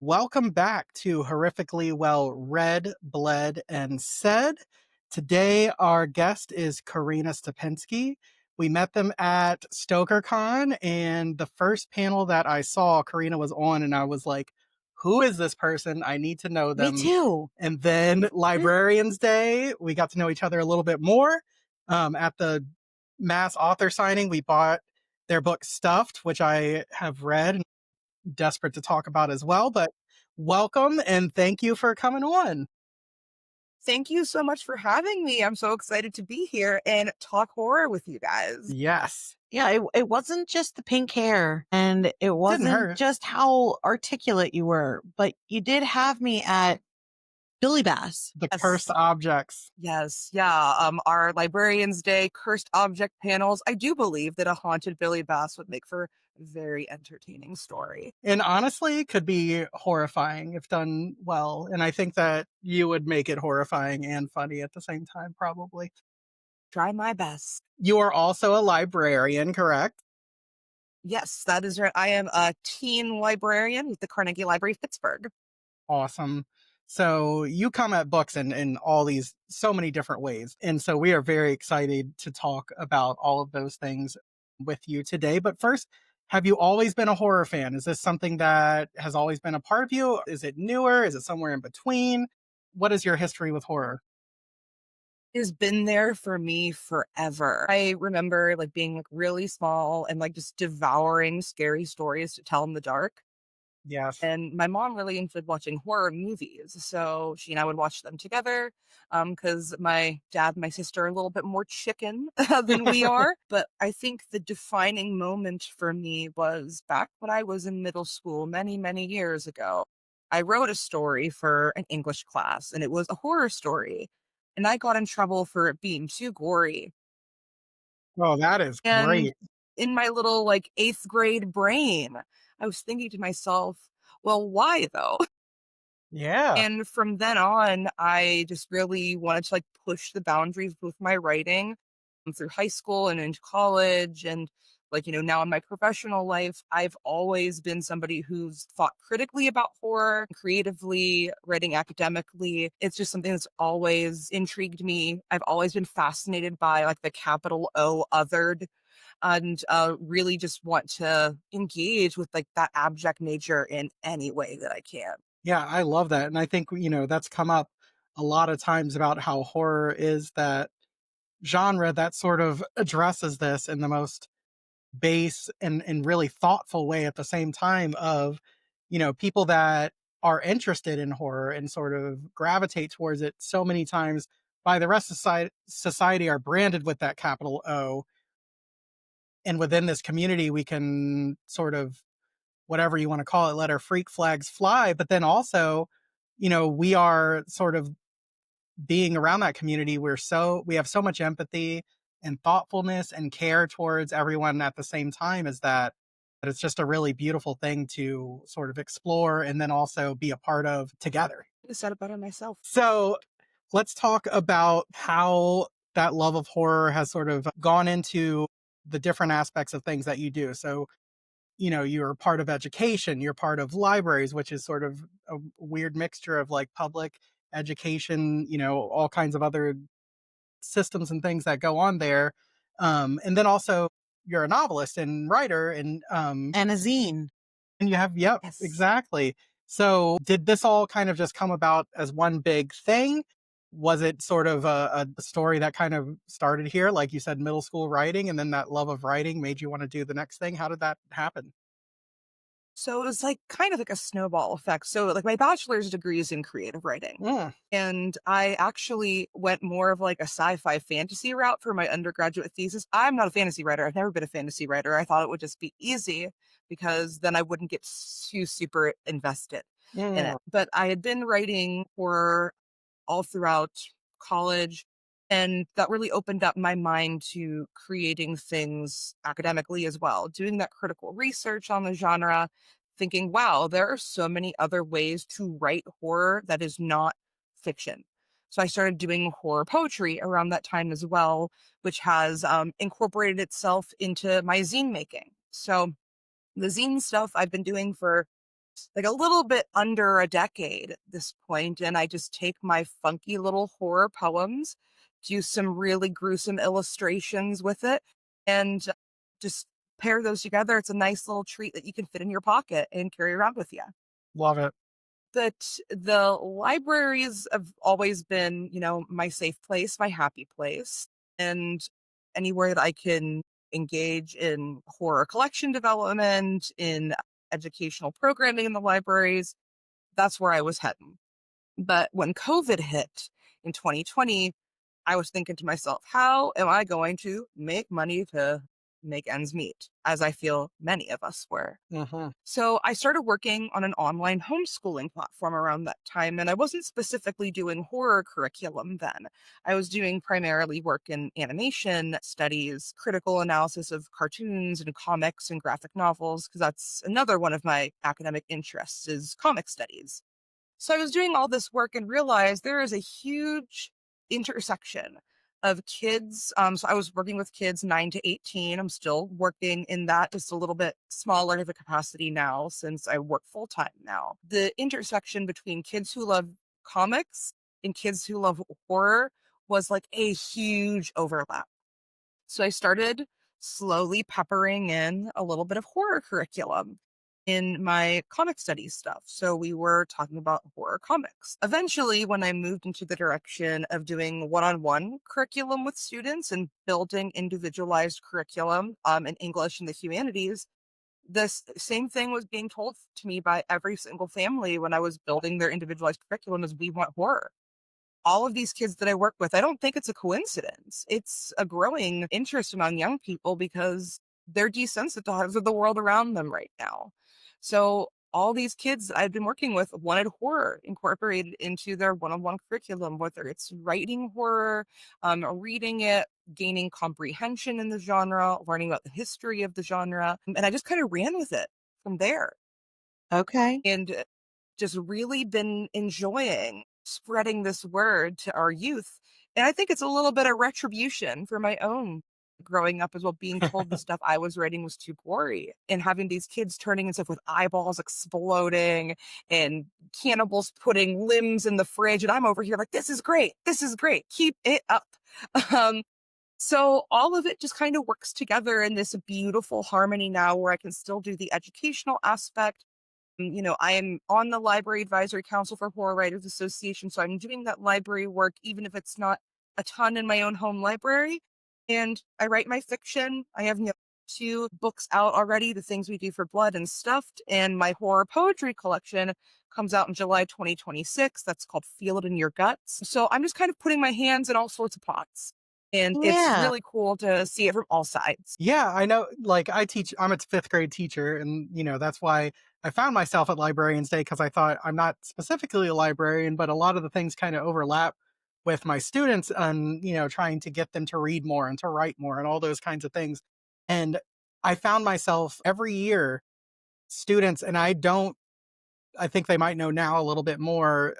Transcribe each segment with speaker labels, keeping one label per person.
Speaker 1: Welcome back to Horrifically Well Read, Bled, and Said. Today, our guest is Carina Stopenski. We met them at StokerCon, and the first panel that I saw, Carina was on, and I was like, who is this person? I need to know
Speaker 2: Me
Speaker 1: them.
Speaker 2: too.
Speaker 1: And then Librarians Day, we got to know each other a little bit more. At the mass author signing, we bought their book Stuffed, which I have read desperate to talk about as well. But welcome and thank you for coming on.
Speaker 2: Thank you so much for having me. I'm so excited to be here and talk horror with you guys.
Speaker 1: Yes,
Speaker 3: Yeah, it wasn't just the pink hair and it
Speaker 1: didn't
Speaker 3: wasn't
Speaker 1: hurt.
Speaker 3: just how articulate you were, but you did have me at Billy Bass.
Speaker 1: The cursed
Speaker 2: Yes.
Speaker 1: objects.
Speaker 2: Yes. Yeah. Our Librarians Day cursed object panels. I do believe that a haunted Billy Bass would make for a very entertaining story.
Speaker 1: And honestly, could be horrifying if done well. And I think that you would make it horrifying and funny at the same time, probably.
Speaker 2: Try my best.
Speaker 1: You are also a librarian, correct?
Speaker 2: Yes, that is right. I am a teen librarian with the Carnegie Library of Pittsburgh.
Speaker 1: Awesome. So you come at books in all these so many different ways. And so we are very excited to talk about all of those things with you today. But first, have you always been a horror fan? Is this something that has always been a part of you? Is it newer? Is it somewhere in between? What is your history with horror?
Speaker 2: Has been there for me forever. I remember like being like really small and like just devouring scary stories to tell in the dark.
Speaker 1: Yes.
Speaker 2: And my mom really enjoyed watching horror movies. So she and I would watch them together because my dad and my sister are a little bit more chicken than we are. But I think the defining moment for me was back when I was in middle school many, many years ago. I wrote a story for an English class and it was a horror story. And I got in trouble for it being too gory.
Speaker 1: Oh, that is
Speaker 2: And
Speaker 1: great.
Speaker 2: in my little like eighth grade brain, I was thinking to myself, well, why though?
Speaker 1: Yeah.
Speaker 2: And from then on, I just really wanted to like push the boundaries with my writing through high school and into college. And like, now in my professional life, I've always been somebody who's thought critically about horror, creatively, writing academically. It's just something that's always intrigued me. I've always been fascinated by like the capital O othered and really just want to engage with like that abject nature in any way that I can.
Speaker 1: Yeah, I love that. And I think, that's come up a lot of times about how horror is that genre that sort of addresses this in the most base and really thoughtful way at the same time of, people that are interested in horror and sort of gravitate towards it so many times by the rest of society are branded with that capital O. And within this community, we can sort of, whatever you want to call it, let our freak flags fly. But then also, we are sort of being around that community, we have so much empathy and thoughtfulness and care towards everyone at the same time as that it's just a really beautiful thing to sort of explore and then also be a part of together.
Speaker 2: I said it better myself.
Speaker 1: So let's talk about how that love of horror has sort of gone into the different aspects of things that you do. So, you're part of education, you're part of libraries, which is sort of a weird mixture of like public education, all kinds of other systems and things that go on there. And then also you're a novelist and writer
Speaker 3: And a zine.
Speaker 1: and you have, yep,
Speaker 2: Yes.
Speaker 1: exactly. So did this all kind of just come about as one big thing? Was it sort of a story that kind of started here, like you said, middle school writing, and then that love of writing made you want to do the next thing? How did that happen?
Speaker 2: So it was like kind of like a snowball effect. So like my bachelor's degree is in creative writing.
Speaker 1: Mm,
Speaker 2: And I actually went more of like a sci-fi fantasy route for my undergraduate thesis. I'm not a fantasy writer. I've never been a fantasy writer. I thought it would just be easy because then I wouldn't get too super invested in
Speaker 1: mm,
Speaker 2: it. But I had been writing for all throughout college. And that really opened up my mind to creating things academically as well, doing that critical research on the genre, thinking, wow, there are so many other ways to write horror that is not fiction. So I started doing horror poetry around that time as well, which has incorporated itself into my zine making. So the zine stuff I've been doing for like a little bit under a decade at this point, and I just take my funky little horror poems, do some really gruesome illustrations with it, and just pair those together. It's a nice little treat that you can fit in your pocket and carry around with you.
Speaker 1: Love it.
Speaker 2: But the libraries have always been, my safe place, my happy place, and anywhere that I can engage in horror collection development, in educational programming in the libraries, that's where I was heading. But when COVID hit in 2020, I was thinking to myself, how am I going to make money to make ends meet? As I feel many of us were.
Speaker 1: Hmm.
Speaker 2: So I started working on an online homeschooling platform around that time, and I wasn't specifically doing horror curriculum then. I was doing primarily work in animation studies, critical analysis of cartoons and comics and graphic novels, because that's another one of my academic interests is comic studies. So I was doing all this work and realized there is a huge intersection of kids. So I was working with kids 9 to 18. I'm still working in that, just a little bit smaller of a capacity now since I work full time now. The intersection between kids who love comics and kids who love horror was like a huge overlap. So I started slowly peppering in a little bit of horror curriculum in my comic studies stuff. So we were talking about horror comics. Eventually, when I moved into the direction of doing one-on-one curriculum with students and building individualized curriculum in English and the humanities, this same thing was being told to me by every single family when I was building their individualized curriculum is we want horror. All of these kids that I work with, I don't think it's a coincidence. It's a growing interest among young people because they're desensitized of the world around them right now. So all these kids that I've been working with wanted horror incorporated into their one-on-one curriculum, whether it's writing horror, reading it, gaining comprehension in the genre, learning about the history of the genre. And I just kind of ran with it from there.
Speaker 3: Okay.
Speaker 2: And just really been enjoying spreading this word to our youth. And I think it's a little bit of retribution for my own growing up as well, being told the stuff I was writing was too gory and having these kids turning and stuff with eyeballs exploding and cannibals putting limbs in the fridge. And I'm over here like, this is great. This is great. Keep it up. Um, so all of it just kind of works together in this beautiful harmony now where I can still do the educational aspect. I am on the Library Advisory Council for Horror Writers Association, so I'm doing that library work, even if it's not a ton in my own home library. And I write my fiction. I have 2 books out already, The Things We Do for Blood and Stuffed, and my horror poetry collection comes out in July 2026. That's called Feel It in Your Guts. So I'm just kind of putting my hands in all sorts of pots. And it's
Speaker 3: Yeah.
Speaker 2: really cool to see it from all sides.
Speaker 1: Yeah, I know. Like, I'm a fifth grade teacher, and that's why I found myself at Librarians Day because I thought I'm not specifically a librarian, but a lot of the things kind of overlap with my students, and trying to get them to read more and to write more and all those kinds of things. And I found myself every year, students, and I think they might know now a little bit more,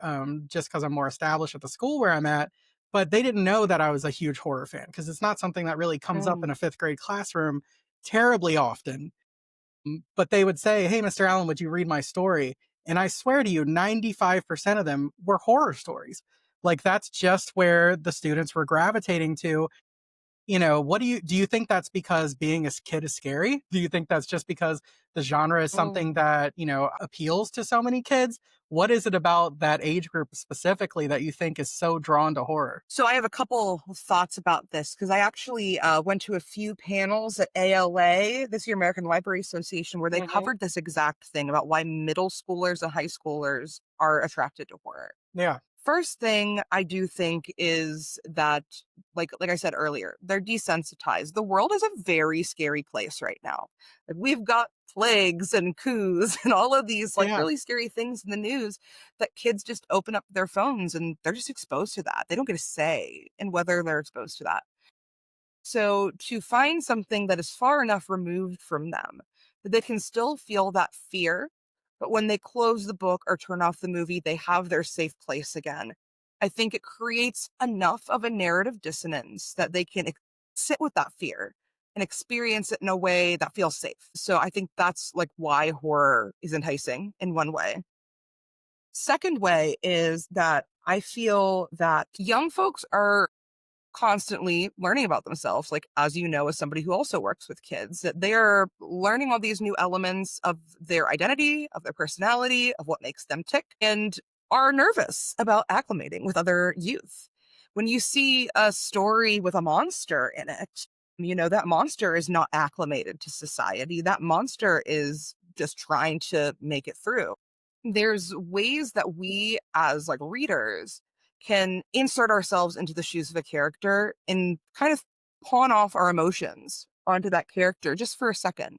Speaker 1: just because I'm more established at the school where I'm at. But they didn't know that I was a huge horror fan because it's not something that really comes up in
Speaker 2: Mm.
Speaker 1: a fifth grade classroom terribly often. But they would say, "Hey, Mr. Allen, would you read my story?" And I swear to you, 95% of them were horror stories. Like, that's just where the students were gravitating to. What do you think that's because being a kid is scary? Do you think that's just because the genre is something
Speaker 2: Mm.
Speaker 1: that, appeals to so many kids? What is it about that age group specifically that you think is so drawn to horror?
Speaker 2: So I have a couple of thoughts about this because I actually went to a few panels at ALA, this year American Library Association, where they
Speaker 1: Hmm.
Speaker 2: covered this exact thing about why middle schoolers and high schoolers are attracted to horror.
Speaker 1: Yeah.
Speaker 2: First thing I do think is that, like I said earlier, they're desensitized. The world is a very scary place right now. Like we've got plagues and coups and all of these like
Speaker 1: Yeah.
Speaker 2: really scary things in the news that kids just open up their phones and they're just exposed to that. They don't get a say in whether they're exposed to that. So to find something that is far enough removed from them that they can still feel that fear, but when they close the book or turn off the movie, they have their safe place again. I think it creates enough of a narrative dissonance that they can sit with that fear and experience it in a way that feels safe. So I think that's like why horror is enticing in one way. Second way is that I feel that young folks are constantly learning about themselves. Like, as you know, as somebody who also works with kids, that they're learning all these new elements of their identity, of their personality, of what makes them tick, and are nervous about acclimating with other youth. When you see a story with a monster in it, that monster is not acclimated to society. That monster is just trying to make it through. There's ways that we as like readers can insert ourselves into the shoes of a character and kind of pawn off our emotions onto that character just for a second.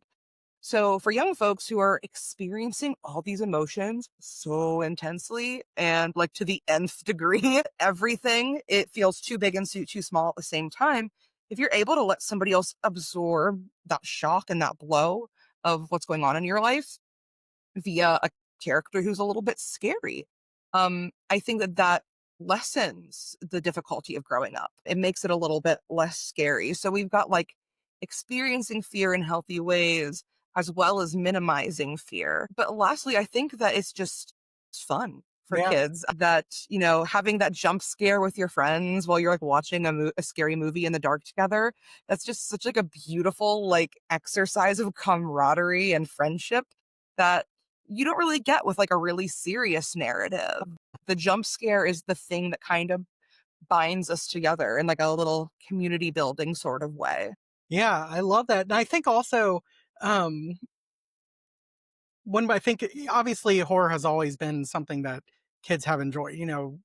Speaker 2: So for young folks who are experiencing all these emotions so intensely and like to the nth degree, everything, it feels too big and too small at the same time. If you're able to let somebody else absorb that shock and that blow of what's going on in your life via a character who's a little bit scary. I think that that lessens the difficulty of growing up. It makes it a little bit less scary. So we've got like experiencing fear in healthy ways as well as minimizing fear. But lastly, I think that it's fun for
Speaker 1: Yeah.
Speaker 2: kids that, having that jump scare with your friends while you're like watching a scary movie in the dark together, that's just such like a beautiful like exercise of camaraderie and friendship that you don't really get with like a really serious narrative. The jump scare is the thing that kind of binds us together in like a little community building sort of way.
Speaker 1: Yeah, I love that. And I think also, um, when I think obviously horror has always been something that kids have enjoyed.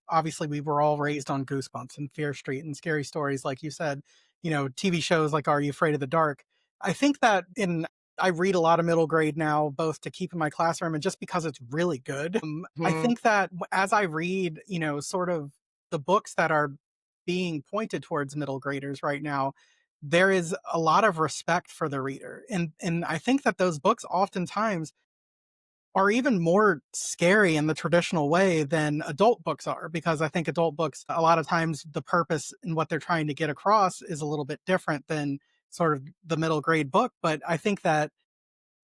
Speaker 1: Obviously we were all raised on Goosebumps and Fear Street and scary stories, like you said. TV shows like Are You Afraid of the Dark? I think that in I read a lot of middle grade now, both to keep in my classroom and just because it's really good. I
Speaker 2: Mhm.
Speaker 1: think that as I read, sort of the books that are being pointed towards middle graders right now, there is a lot of respect for the reader, and I think that those books oftentimes are even more scary in the traditional way than adult books are, because I think adult books, a lot of times, the purpose and what they're trying to get across is a little bit different than sort of the middle grade book. But I think that,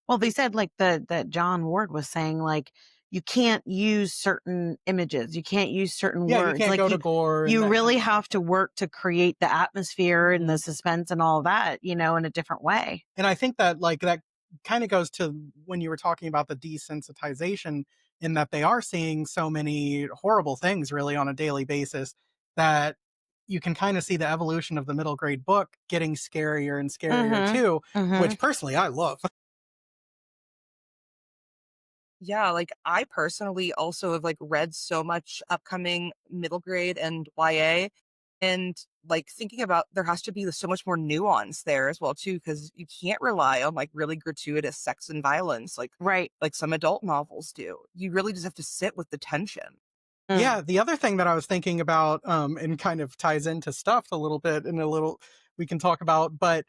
Speaker 3: Well, they said like that John Ward was saying, like, you can't use certain images, you can't use certain
Speaker 1: yeah, you
Speaker 3: words.
Speaker 1: can't
Speaker 3: Like
Speaker 1: go to gore and
Speaker 3: you
Speaker 1: that kind
Speaker 3: really
Speaker 1: of stuff.
Speaker 3: have to work to create the atmosphere and the
Speaker 1: Mhm.
Speaker 3: suspense and all that, in a different way.
Speaker 1: And I think that, like, that kind of goes to when you were talking about the desensitization, in that they are seeing so many horrible things really on a daily basis, that you can kind of see the evolution of the middle grade book getting scarier and scarier
Speaker 3: Mhm.
Speaker 1: too,
Speaker 3: Mhm.
Speaker 1: which personally I love.
Speaker 2: Yeah, like I personally also have like read so much upcoming middle grade and YA, and like thinking about there has to be so much more nuance there as well too, because you can't rely on like really gratuitous sex and violence
Speaker 3: Right.
Speaker 2: like some adult novels do. You really just have to sit with the tension.
Speaker 3: Mm.
Speaker 1: Yeah, the other thing that I was thinking about, and kind of ties into stuff a little bit, and a little we can talk about, but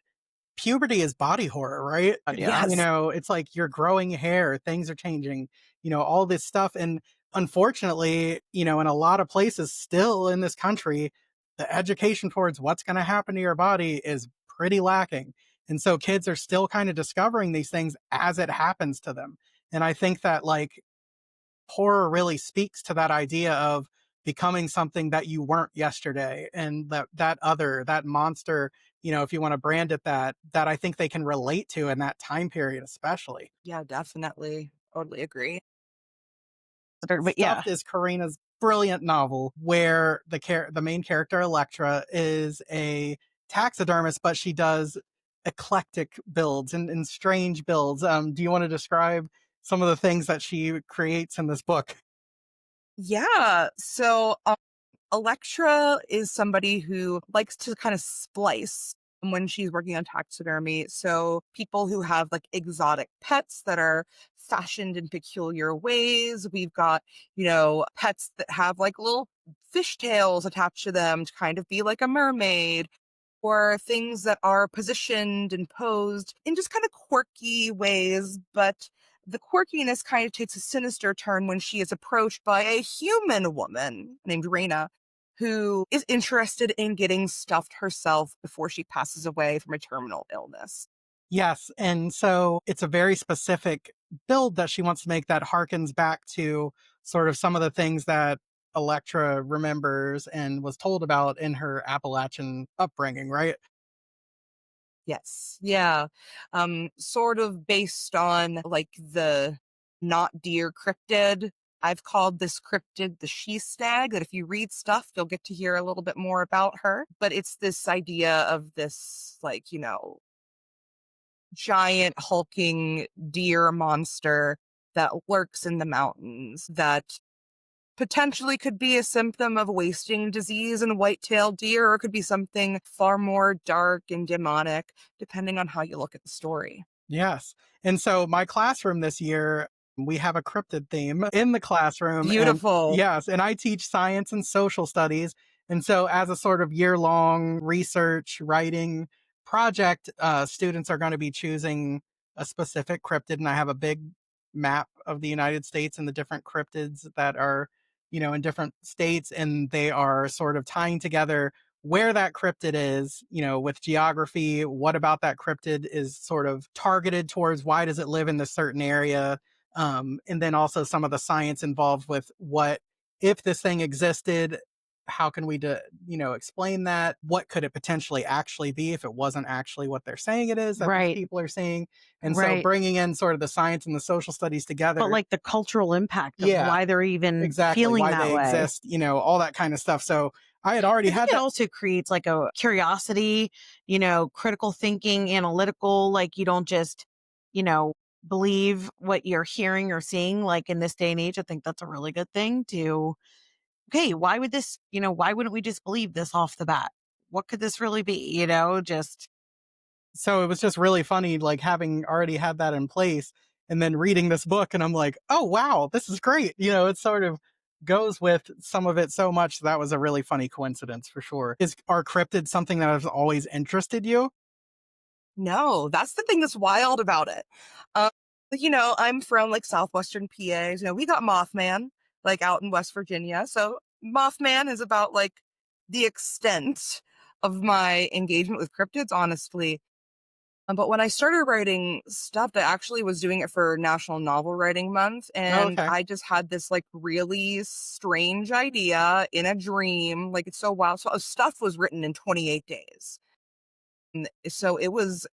Speaker 1: puberty is body horror, right?
Speaker 3: But yeah.
Speaker 2: Yes.
Speaker 1: It's like you're growing hair, things are changing, all this stuff. And unfortunately, in a lot of places still in this country, the education towards what's going to happen to your body is pretty lacking. And so kids are still kind of discovering these things as it happens to them. And I think that, like, horror really speaks to that idea of becoming something that you weren't yesterday, and that monster, if you want to brand it, that I think they can relate to in that time period especially.
Speaker 2: Yeah, definitely. Totally agree.
Speaker 3: But yeah.
Speaker 1: Stuffed is Karina's brilliant novel, where the main character Electra is a taxidermist, but she does eclectic builds and strange builds. Do you want to describe some of the things that she creates in this book?
Speaker 2: Yeah. So Electra is somebody who likes to kind of splice when she's working on taxidermy. So people who have like exotic pets that are fashioned in peculiar ways. We've got, pets that have like little fishtails attached to them to kind of be like a mermaid, or things that are positioned and posed in just kind of quirky ways. But the quirkiness kind of takes a sinister turn when she is approached by a human woman named Reina, who is interested in getting stuffed herself before she passes away from a terminal illness.
Speaker 1: Yes, and so it's a very specific build that she wants to make that harkens back to sort of some of the things that Electra remembers and was told about in her Appalachian upbringing, right?
Speaker 2: Yes. Yeah. Sort of based on like the not deer cryptid. I've called this cryptid the she stag, that if you read stuff, you'll get to hear a little bit more about her. But it's this idea of this, like, giant hulking deer monster that lurks in the mountains that potentially could be a symptom of wasting disease in white-tailed deer, or it could be something far more dark and demonic, depending on how you look at the story.
Speaker 1: Yes. And so my classroom this year, we have a cryptid theme in the classroom. And
Speaker 2: Beautiful.
Speaker 1: yes, and I teach science and social studies. And so, as a sort of year long research writing project, students are going to be choosing a specific cryptid. And I have a big map of the United States and the different cryptids that are, in different states. And they are sort of tying together where that cryptid is, with geography, what about that cryptid is sort of targeted towards why does it live in this certain area? And then also some of the science involved with what if this thing existed, how can we explain that? What could it potentially actually be if it wasn't actually what they're saying it is that these
Speaker 3: Right.
Speaker 1: people are saying? And so
Speaker 3: Right.
Speaker 1: bringing in sort of the science and the social studies
Speaker 3: But
Speaker 1: together.
Speaker 3: like the cultural impact of
Speaker 1: Yeah,
Speaker 3: why they're even
Speaker 1: exactly.
Speaker 3: feeling
Speaker 1: Why
Speaker 3: that
Speaker 1: they
Speaker 3: way.
Speaker 1: exist, all that kind of stuff. So I had already
Speaker 3: I think
Speaker 1: had
Speaker 3: it
Speaker 1: that.
Speaker 3: also creates like a curiosity, critical thinking, analytical, like you don't just, you know, believe what you're hearing or seeing. Like in this day and age, I think that's a really good thing to, okay, why would this, why wouldn't we just believe this off the bat? What could this really be? Just
Speaker 1: So it was just really funny, like having already had that in place and then reading this book. And I'm like, oh, wow, this is great. It sort of goes with some of it so much. That was a really funny coincidence for sure. Is Are cryptids something that has always interested you?
Speaker 2: No, that's the thing that's wild about it. Um, I'm from like southwestern PA. We got Mothman, like out in West Virginia. So Mothman is about like the extent of my engagement with cryptids, honestly. But when I started writing stuff, I actually was doing it for National Novel Writing Month,
Speaker 1: Oh,
Speaker 2: and
Speaker 1: okay.
Speaker 2: I just had this like really strange idea in a dream. Like it's so wild. So stuff was written in 28 days. And so it was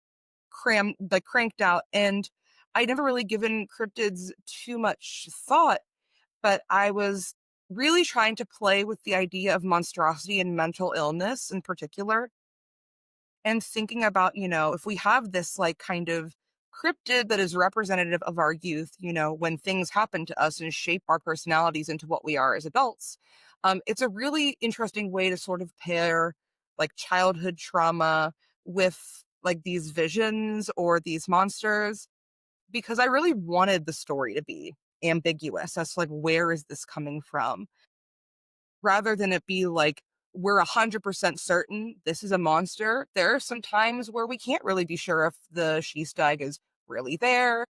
Speaker 2: crammed, like cranked out, and I never really given cryptids too much thought, but I was really trying to play with the idea of monstrosity and mental illness in particular, and thinking about, if we have this like kind of cryptid that is representative of our youth, when things happen to us and shape our personalities into what we are as adults. It's a really interesting way to sort of pair like childhood trauma with like these visions or these monsters, because I really wanted the story to be ambiguous as to like where is this coming from, rather than it be like, we're 100% certain this is a monster. There are some times where we can't really be sure if the she stag is really there.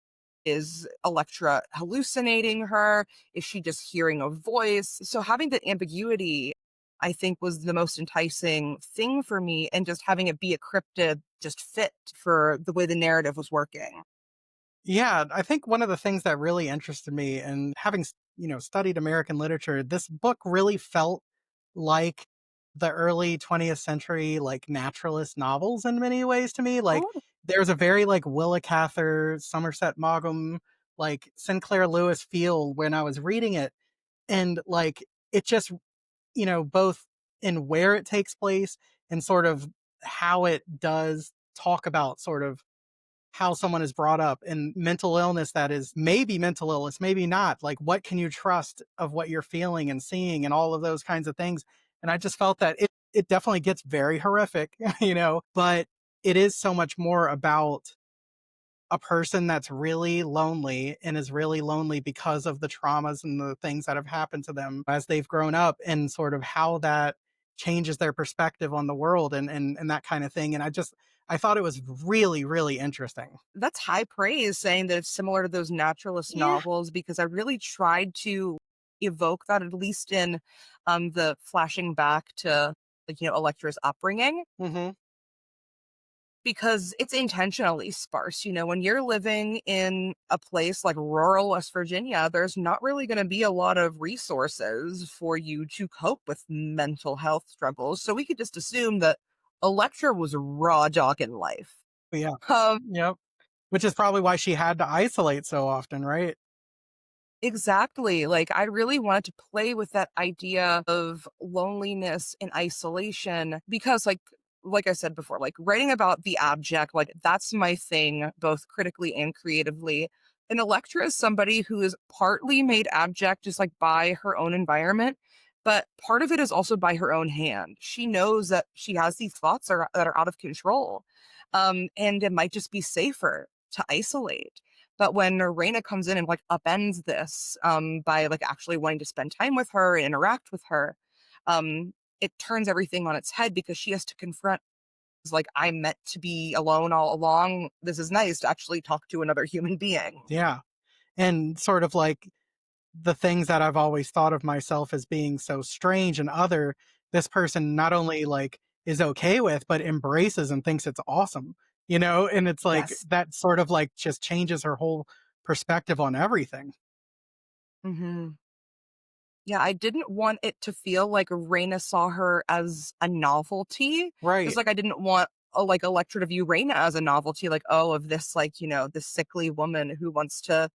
Speaker 2: Is Electra hallucinating her? Is she just hearing a voice? So having that ambiguity, I think, was the most enticing thing for me, and just having it be a cryptid just fit for the way the narrative was working.
Speaker 1: Yeah, I think one of the things that really interested me and having, studied American literature, this book really felt like the early 20th century, like naturalist novels in many ways to me. Like
Speaker 2: Oh,
Speaker 1: there's a very like Willa Cather, Somerset Maugham, like Sinclair Lewis feel when I was reading it. And like it just, both in where it takes place and sort of how it does talk about sort of how someone is brought up and mental illness that is maybe mental illness, maybe not. Like, what can you trust of what you're feeling and seeing and all of those kinds of things? And I just felt that it definitely gets very horrific, but it is so much more about a person that's really lonely and is really lonely because of the traumas and the things that have happened to them as they've grown up and sort of how that changes their perspective on the world and that kind of thing. And I thought it was really, really interesting.
Speaker 2: that's high praise saying that it's similar to those naturalist
Speaker 3: yeah.
Speaker 2: novels, because I really tried to evoke that, at least in the flashing back to, like, Electra's upbringing,
Speaker 1: Mhm.
Speaker 2: because it's intentionally sparse. When you're living in a place like rural West Virginia, there's not really going to be a lot of resources for you to cope with mental health struggles. So we could just assume that Electra was raw dog in life.
Speaker 1: Yeah.
Speaker 2: Um,
Speaker 1: Yep. Which is probably why she had to isolate so often, right?
Speaker 2: Exactly. Like, I really wanted to play with that idea of loneliness and isolation because, like I said before, like writing about the abject, like that's my thing, both critically and creatively. And Electra is somebody who is partly made abject just like by her own environment, but part of it is also by her own hand. She knows that she has these thoughts that are out of control, and it might just be safer to isolate. But when Raina comes in and like upends this by like actually wanting to spend time with her and interact with her, it turns everything on its head because she has to confront, "It's like, I meant to be alone all along. This is nice to actually talk to another human being."
Speaker 1: Yeah. And sort of like the things that I've always thought of myself as being so strange and other, this person not only like is okay with, but embraces and thinks it's awesome, And it's like
Speaker 2: Yes.
Speaker 1: that sort of like just changes her whole perspective on everything.
Speaker 2: Hmm. Yeah, I didn't want it to feel like Raina saw her as a novelty. Just
Speaker 1: Right.
Speaker 2: like I didn't want like Electra to view Raina as a novelty, like, oh, of this like, this sickly woman who wants to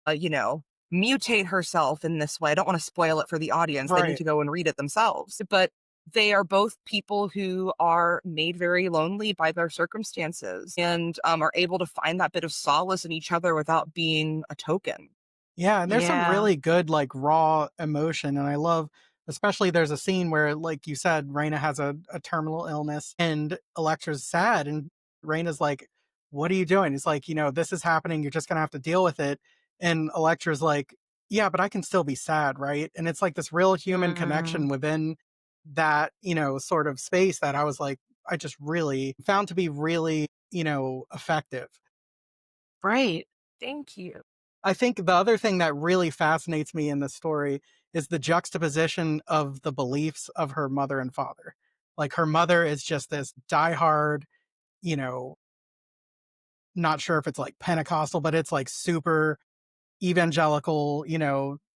Speaker 2: uh, you know, mutate herself in this way. I don't want to spoil it for the audience. They need
Speaker 1: Right.
Speaker 2: to go and read it themselves. But they are both people who are made very lonely by their circumstances and are able to find that bit of solace in each other without being a token.
Speaker 1: Yeah, and there's some
Speaker 3: Yeah.
Speaker 1: really good, like, raw emotion, and I love especially there's a scene where, like you said, Raina has a terminal illness, and Elektra's sad, and Raina's like, "What are you doing?" He's like, "This is happening, you're just gonna have to deal with it," and Elektra's like, "Yeah, but I can still be sad, right?" And it's like this real human
Speaker 3: Mhm.
Speaker 1: connection within that, sort of space that I was like I just really found to be really, effective.
Speaker 3: Right.
Speaker 2: Thank you.
Speaker 1: I think the other thing that really fascinates me in the story is the juxtaposition of the beliefs of her mother and father. Like her mother is just this diehard, you know, not sure if it's like Pentecostal, but it's like super evangelical,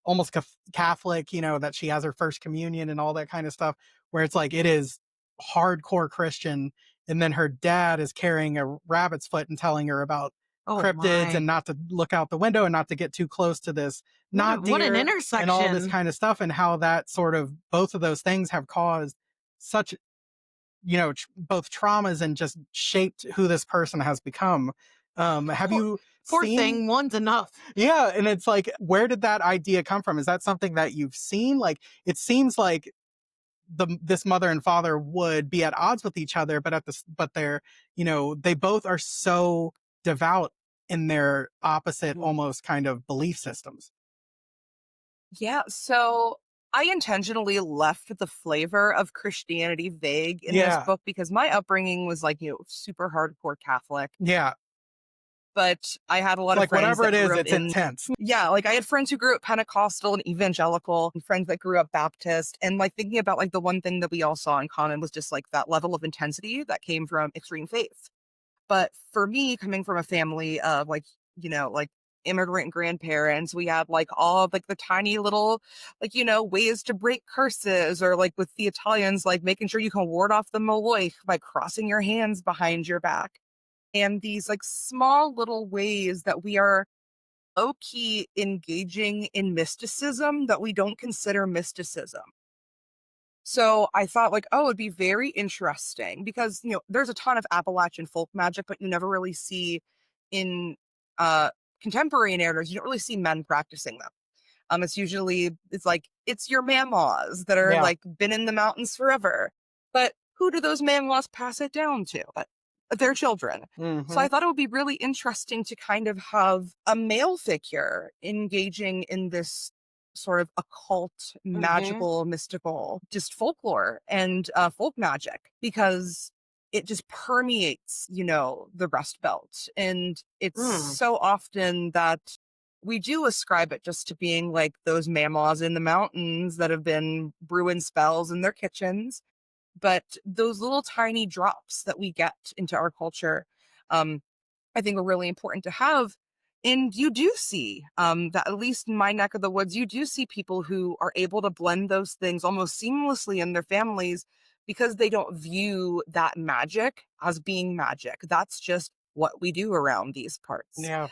Speaker 1: almost Catholic, that she has her first communion and all that kind of stuff, where it's like it is hardcore Christian. And then her dad is carrying a rabbit's foot and telling her about
Speaker 3: Oh
Speaker 1: cryptids
Speaker 3: my.
Speaker 1: and not to look out the window and not to get too close to this not
Speaker 3: What an
Speaker 1: deer and all this
Speaker 3: intersection.
Speaker 1: kind of stuff. And how that sort of both of those things have caused such, both traumas and just shaped who this person has become. Have
Speaker 3: Poor,
Speaker 1: you
Speaker 3: poor
Speaker 1: seen
Speaker 3: thing. One's enough.
Speaker 1: yeah, and it's like, where did that idea come from? Is that something that you've seen? Like, it seems like this mother and father would be at odds with each other, but but they're, they both are so devout in their opposite,
Speaker 2: Mhm.
Speaker 1: almost kind of belief systems.
Speaker 2: Yeah. So I intentionally left the flavor of Christianity vague in this
Speaker 1: Yeah,
Speaker 2: book because my upbringing was like, super hardcore Catholic.
Speaker 1: yeah.
Speaker 2: But I had a lot of
Speaker 1: Like
Speaker 2: friends
Speaker 1: whatever it
Speaker 2: that
Speaker 1: is,
Speaker 2: grew up
Speaker 1: it's
Speaker 2: in,
Speaker 1: intense.
Speaker 2: yeah, like I had friends who grew up Pentecostal and evangelical and friends that grew up Baptist. And like thinking about like the one thing that we all saw in common was just like that level of intensity that came from extreme faith. But for me, coming from a family of like, like immigrant grandparents, we had like all of like the tiny little, like, ways to break curses, or like with the Italians, like making sure you can ward off the Moloch by crossing your hands behind your back. And these like small little ways that we are low key engaging in mysticism that we don't consider mysticism. So I thought like, oh, it'd be very interesting because, there's a ton of Appalachian folk magic, but you never really see in uh contemporary narratives, you don't really see men practicing them. It's like it's your mamaws that are
Speaker 1: Yeah.
Speaker 2: like been in the mountains forever. But who do those mamaws pass it down to? Their children. So
Speaker 1: Hmm.
Speaker 2: I thought it would be really interesting to kind of have a male figure engaging in this sort of occult,
Speaker 3: Hmm.
Speaker 2: magical, mystical, just folklore and folk magic because it just permeates, the Rust Belt. And it's
Speaker 3: Mm.
Speaker 2: so often that we do ascribe it just to being like those mamaws in the mountains that have been brewing spells in their kitchens. But those little tiny drops that we get into our culture, um, I think are really important to have. And you do see that, at least in my neck of the woods, you do see people who are able to blend those things almost seamlessly in their families because they don't view that magic as being magic. That's just what we do around these parts,
Speaker 1: Yeah.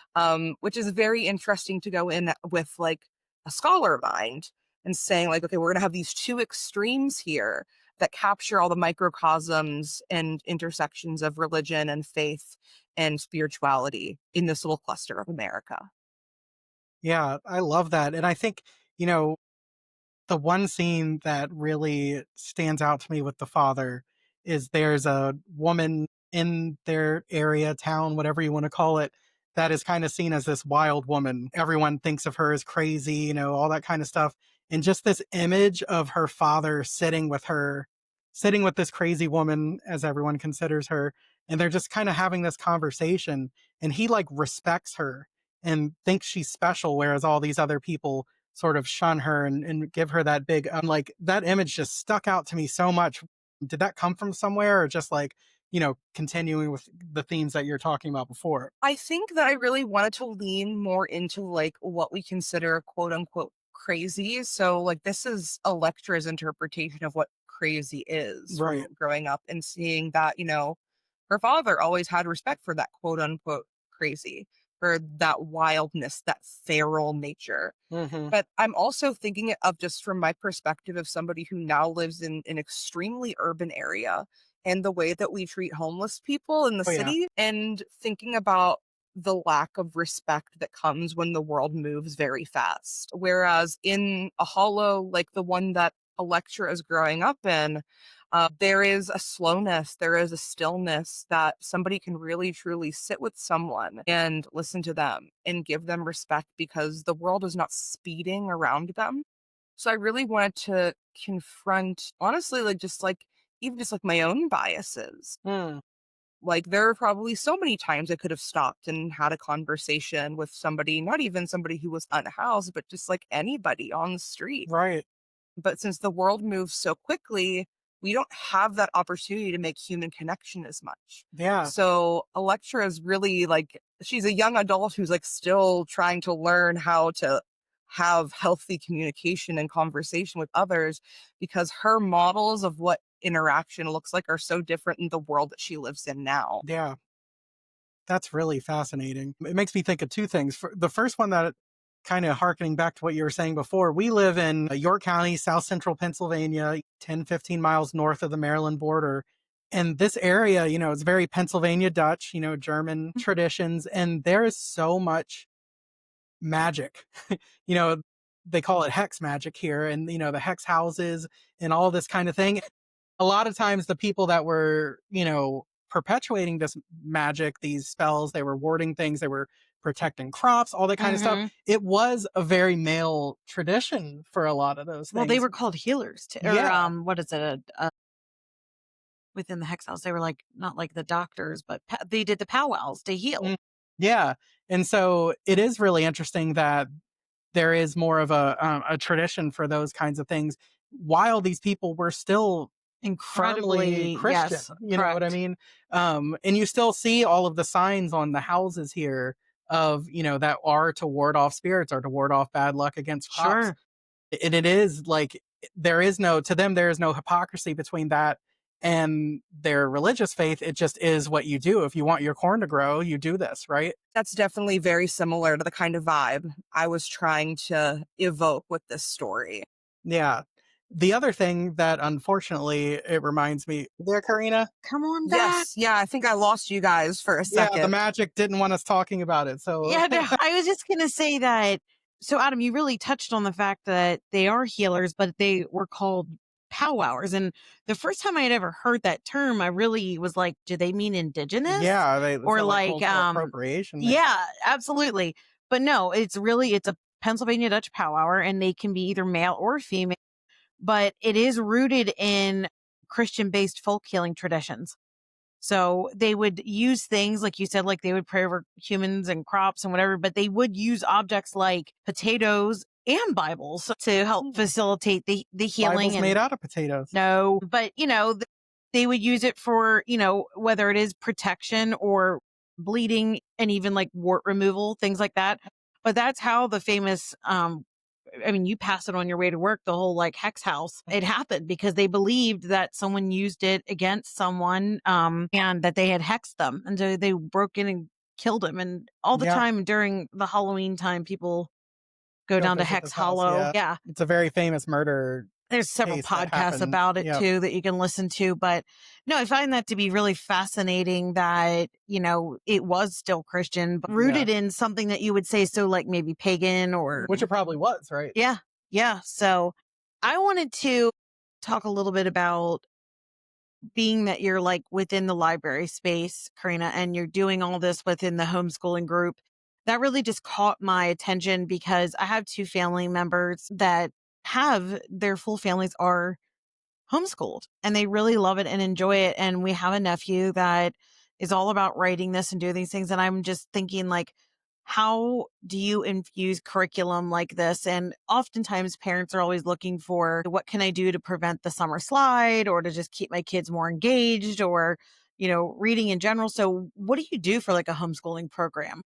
Speaker 2: which is very interesting to go in with like a scholar mind and saying like, okay, we're going to have these two extremes here that capture all the microcosms and intersections of religion and faith and spirituality in this little cluster of America.
Speaker 1: Yeah, I love that. And I think, you know, the one scene that really stands out to me with the father is there's a woman in their area, town, whatever you want to call it, that is kind of seen as this wild woman. Everyone thinks of her as crazy, you know, all that kind of stuff. And just this image of her father sitting with her, sitting with this crazy woman, as everyone considers her. And they're just kind of having this conversation. And he like respects her and thinks she's special, whereas all these other people sort of shun her and give her that big like that image just stuck out to me so much. Did that come from somewhere or just like, you know, continuing with the themes that you're talking about before?
Speaker 2: I think that I really wanted to lean more into like what we consider quote unquote crazy. So like this is Electra's interpretation of what crazy is
Speaker 1: Right.
Speaker 2: from growing up and seeing that, her father always had respect for that quote unquote crazy, for that wildness, that feral nature.
Speaker 1: Hmm.
Speaker 2: But I'm also thinking it of just from my perspective of somebody who now lives in an extremely urban area and the way that we treat homeless people in the
Speaker 1: Oh yeah.
Speaker 2: city, and thinking about the lack of respect that comes when the world moves very fast. Whereas in a hollow like the one that Electra is growing up in, there is a slowness, there is a stillness that somebody can really truly sit with someone and listen to them and give them respect because the world is not speeding around them. So I really wanted to confront, honestly, like just like even just like my own biases.
Speaker 1: Mm,
Speaker 2: Like there are probably so many times I could have stopped and had a conversation with somebody, not even somebody who was unhoused, but just like anybody on the street.
Speaker 1: right.
Speaker 2: But since the world moves so quickly, we don't have that opportunity to make human connection as much.
Speaker 1: Yeah.
Speaker 2: So Electra is really like, she's a young adult who's like still trying to learn how to have healthy communication and conversation with others because her models of what interaction looks like are so different in the world that she lives in now.
Speaker 1: Yeah. That's really fascinating. It makes me think of two things. For the first one, that kind of harkening back to what you were saying before, we live in York County, South Central Pennsylvania, 10, 15 miles north of the Maryland border. And this area, you know, it's very Pennsylvania Dutch, you know, German traditions. And there is so much magic. You know, they call it hex magic here, and, you know, the hex houses and all this kind of thing. A lot of times the people that were, you know, perpetuating this magic, these spells, they were warding things, they were protecting crops, all that kind of stuff.
Speaker 3: Hmm.
Speaker 1: It was a very male tradition for a lot of those
Speaker 3: Well, they
Speaker 1: things.
Speaker 3: were called healers too, or
Speaker 1: Yeah.
Speaker 3: what is it? Within the hex house, they were like not like the doctors, but they did the powwows to heal.
Speaker 1: Mm, yeah. And so it is really interesting that there is more of a tradition for those kinds of things while these people were still firmly
Speaker 3: Incredibly,
Speaker 1: Christian,
Speaker 3: yes,
Speaker 1: you know what I
Speaker 3: correct.
Speaker 1: mean? And you still see all of the signs on the houses here of, you know, that are to ward off spirits or to ward off bad luck against crops.
Speaker 3: Sure.
Speaker 1: And it is like there is no, to them there is no hypocrisy between that and their religious faith. It just is what you do. If you want your corn to grow, you do this, right?
Speaker 2: That's definitely very similar to the kind of vibe I was trying to evoke with this story.
Speaker 1: Yeah. The other thing that unfortunately it reminds me there, Karina?
Speaker 3: Come on back.
Speaker 2: Yes, yeah, I think I lost you guys for a
Speaker 1: Yeah, the
Speaker 2: second.
Speaker 1: magic didn't want us talking about it. So
Speaker 3: Yeah, no, I was just gonna say that. So, Adam, you really touched on the fact that they are healers, but they were called powwowers. And the first time I had ever heard that term, I really was like, do they mean indigenous
Speaker 1: yeah, they
Speaker 3: or
Speaker 1: felt like
Speaker 3: like,
Speaker 1: cultural appropriation there.
Speaker 3: yeah, absolutely. But no, it's a Pennsylvania Dutch powwower, and they can be either male or female. But it is rooted in Christian based folk healing traditions. So they would use things like you said, like they would pray over humans and crops and whatever, but they would use objects like potatoes and Bibles to help
Speaker 1: Hmm.
Speaker 3: facilitate the healing.
Speaker 1: Bible's made
Speaker 3: And
Speaker 1: out of potatoes.
Speaker 3: no, but they would use it for, whether it is protection or bleeding and even like wart removal, things like that. But that's how the famous, I mean, you pass it on your way to work, the whole like hex house. It happened because they believed that someone used it against someone, and that they had hexed them. And so they broke in and killed him. And all the
Speaker 1: Yeah,
Speaker 3: time during the Halloween time, people go
Speaker 1: go
Speaker 3: down to
Speaker 1: visit
Speaker 3: Hex
Speaker 1: this house.
Speaker 3: Hollow.
Speaker 1: Yeah,
Speaker 3: Yeah.
Speaker 1: it's a very famous murder
Speaker 3: There's several
Speaker 1: case that
Speaker 3: podcasts
Speaker 1: happened.
Speaker 3: about it
Speaker 1: Yeah,
Speaker 3: too that you can listen to. But no, I find that to be really fascinating that, it was still Christian, but
Speaker 1: yeah,
Speaker 3: rooted in something that you would say so like maybe pagan or
Speaker 1: which it probably was, right?
Speaker 3: yeah. Yeah. So I wanted to talk a little bit about being that you're like within the library space, Karina, and you're doing all this within the homeschooling group. That really just caught my attention because I have two family members that have their full families are homeschooled and they really love it and enjoy it. And we have a nephew that is all about writing this and doing these things. And I'm just thinking like, how do you infuse curriculum like this? And oftentimes parents are always looking for what can I do to prevent the summer slide or to just keep my kids more engaged or, reading in general. So what do you do for like a homeschooling program?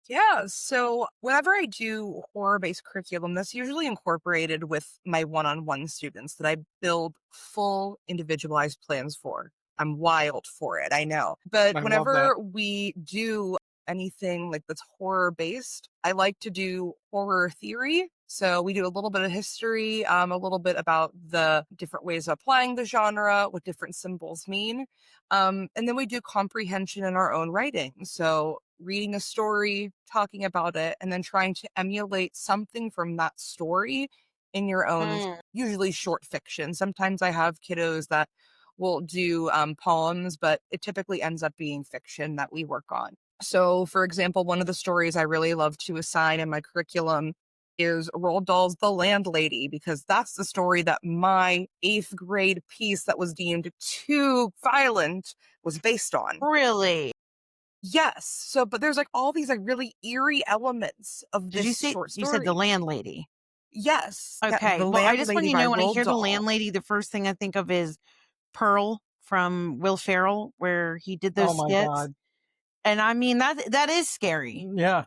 Speaker 2: Yeah, so whenever I do horror-based curriculum, that's usually incorporated with my one-on-one students that I build full individualized plans for. I'm wild for it, I know. But
Speaker 1: I love that.
Speaker 2: whenever we do anything like that's horror-based, I like to do horror theory. So we do a little bit of history, a little bit about the different ways of applying the genre, what different symbols mean. And then we do comprehension in our own writing. So reading a story, talking about it, and then trying to emulate something from that story in your own,
Speaker 3: Mm.
Speaker 2: usually short fiction. Sometimes I have kiddos that will do poems, but it typically ends up being fiction that we work on. So, for example, one of the stories I really love to assign in my curriculum is Roald Dahl's The Landlady, because that's the story that my eighth grade piece that was deemed too violent was based on.
Speaker 3: Really?
Speaker 2: Yes. So, but there's like all these like really eerie elements of
Speaker 3: Did you
Speaker 2: this
Speaker 3: say
Speaker 2: short
Speaker 3: you said the
Speaker 2: story.
Speaker 3: landlady?
Speaker 2: Yes. Yeah.
Speaker 3: Okay.
Speaker 2: The
Speaker 3: Well, I just want
Speaker 2: Landlady
Speaker 3: you to
Speaker 2: by
Speaker 3: know when I
Speaker 2: Roald
Speaker 3: hear the
Speaker 2: Dahl.
Speaker 3: landlady, the first thing I think of is Pearl from Will Ferrell, where he did
Speaker 1: Oh
Speaker 3: those
Speaker 1: my
Speaker 3: skits.
Speaker 1: God.
Speaker 3: And I mean that is scary.
Speaker 1: Yeah.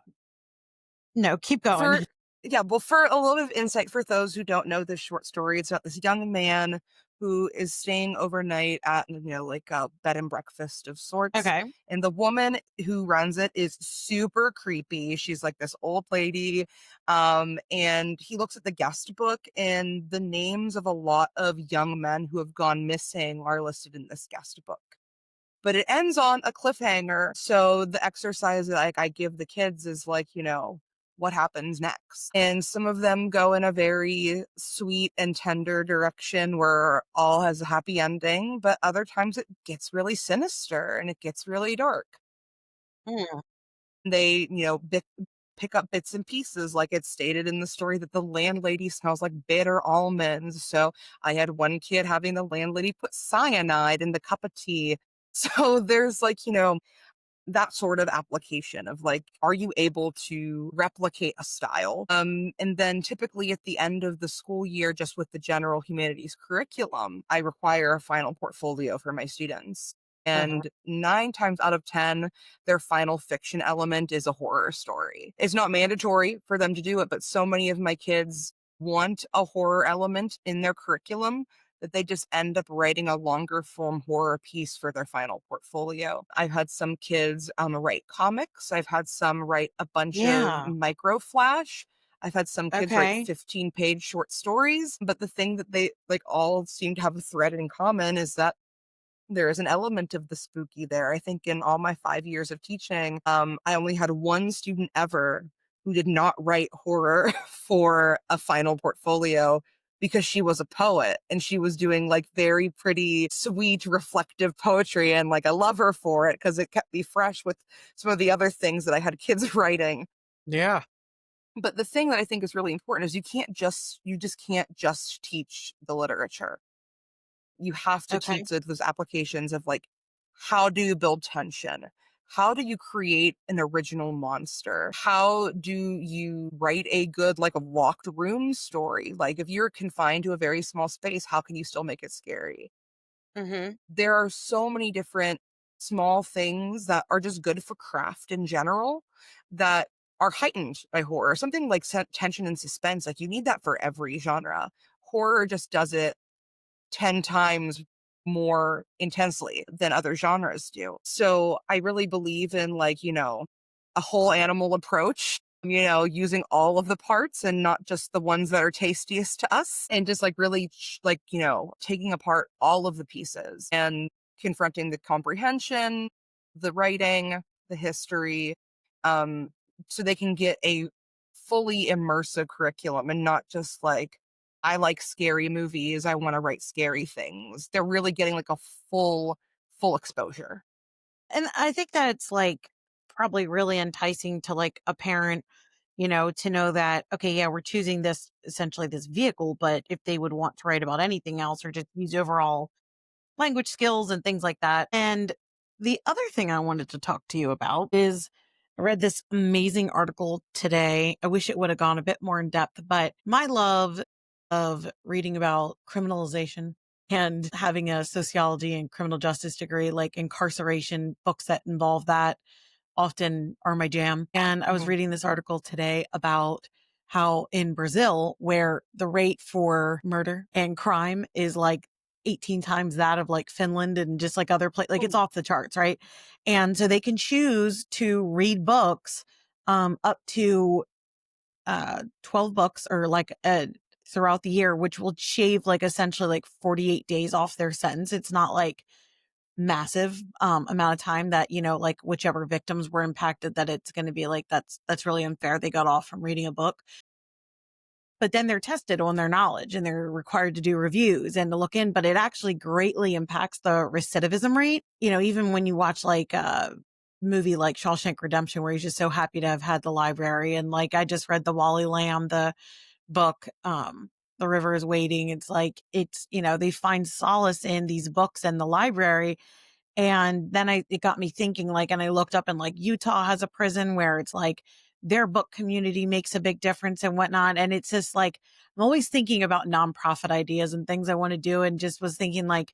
Speaker 3: No, keep going.
Speaker 2: For yeah, well, for a little bit of insight for those who don't know this short story, it's about this young man who is staying overnight at, like a bed and breakfast of sorts.
Speaker 3: Okay.
Speaker 2: And the woman who runs it is super creepy. She's like this old lady. And he looks at the guest book, and the names of a lot of young men who have gone missing are listed in this guest book, but it ends on a cliffhanger. So the exercise that like I give the kids is like, what happens next? And some of them go in a very sweet and tender direction where all has a happy ending, but other times it gets really sinister and it gets really dark.
Speaker 3: Mm.
Speaker 2: They, pick up bits and pieces, like it's stated in the story that the landlady smells like bitter almonds. So I had one kid having the landlady put cyanide in the cup of tea. So there's like, that sort of application of like, are you able to replicate a style? And then typically at the end of the school year, just with the general humanities curriculum, I require a final portfolio for my students.
Speaker 3: Uh-huh.
Speaker 2: And 9 times out of 10, their final fiction element is a horror story. It's not mandatory for them to do it, but so many of my kids want a horror element in their curriculum that they just end up writing a longer form horror piece for their final portfolio. I've had some kids write comics. I've had some write a bunch of
Speaker 3: Yeah.
Speaker 2: micro flash. I've had some kids write
Speaker 3: Okay.
Speaker 2: 15-page short stories. But the thing that they like all seem to have a thread in common is that there is an element of the spooky there. I think in all my 5 years of teaching, I only had one student ever who did not write horror for a final portfolio because she was a poet and she was doing like very pretty, sweet, reflective poetry. And like I love her for it because it kept me fresh with some of the other things that I had kids writing.
Speaker 1: Yeah.
Speaker 2: But the thing that I think is really important is you just can't just teach the literature. You have to
Speaker 3: Okay.
Speaker 2: teach those applications of like how do you build tension? How do you create an original monster? How do you write a good, like a locked room story? Like if you're confined to a very small space, how can you still make it scary?
Speaker 3: Mhm.
Speaker 2: There are so many different small things that are just good for craft in general that are heightened by horror. Something like tension and suspense, like you need that for every genre. Horror just does it 10 times more intensely than other genres do. So I really believe in like, a whole animal approach, using all of the parts and not just the ones that are tastiest to us and just like really like, taking apart all of the pieces and confronting the comprehension, the writing, the history, um, so they can get a fully immersive curriculum and not just like I like scary movies. I wanna write scary things. They're really getting, like, a full exposure.
Speaker 3: And I think that's like probably really enticing to like a parent, to know that, okay, yeah, we're choosing this essentially this vehicle, but if they would want to write about anything else or just use overall language skills and things like that. And the other thing I wanted to talk to you about is I read this amazing article today. I wish it would have gone a bit more in depth, but my love of reading about criminalization and having a sociology and criminal justice degree, like incarceration books that involve that often are my jam. And I was
Speaker 2: Mhm.
Speaker 3: reading this article today about how in Brazil, where the rate for murder and crime is like 18 times that of like Finland and just like other places, like it's
Speaker 2: Oh,
Speaker 3: off the charts, right? And so they can choose to read books, up to, 12 books or like, throughout the year, which will shave like essentially like 48 days off their sentence. It's not like massive amount of time that like whichever victims were impacted that it's going to be like that's really unfair they got off from reading a book, but then they're tested on their knowledge and they're required to do reviews and to look in, but it actually greatly impacts the recidivism rate. Even when you watch like a movie like Shawshank Redemption where he's just so happy to have had the library, and like I just read the Wally Lamb the book, The River is Waiting. It's like they find solace in these books and the library. And then it got me thinking, like, and I looked up and like Utah has a prison where it's like their book community makes a big difference and whatnot. And it's just like, I'm always thinking about nonprofit ideas and things I want to do. And just was thinking like,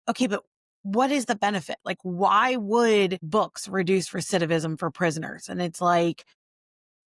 Speaker 3: okay, but what is the benefit? Like, why would books reduce recidivism for prisoners? And it's like,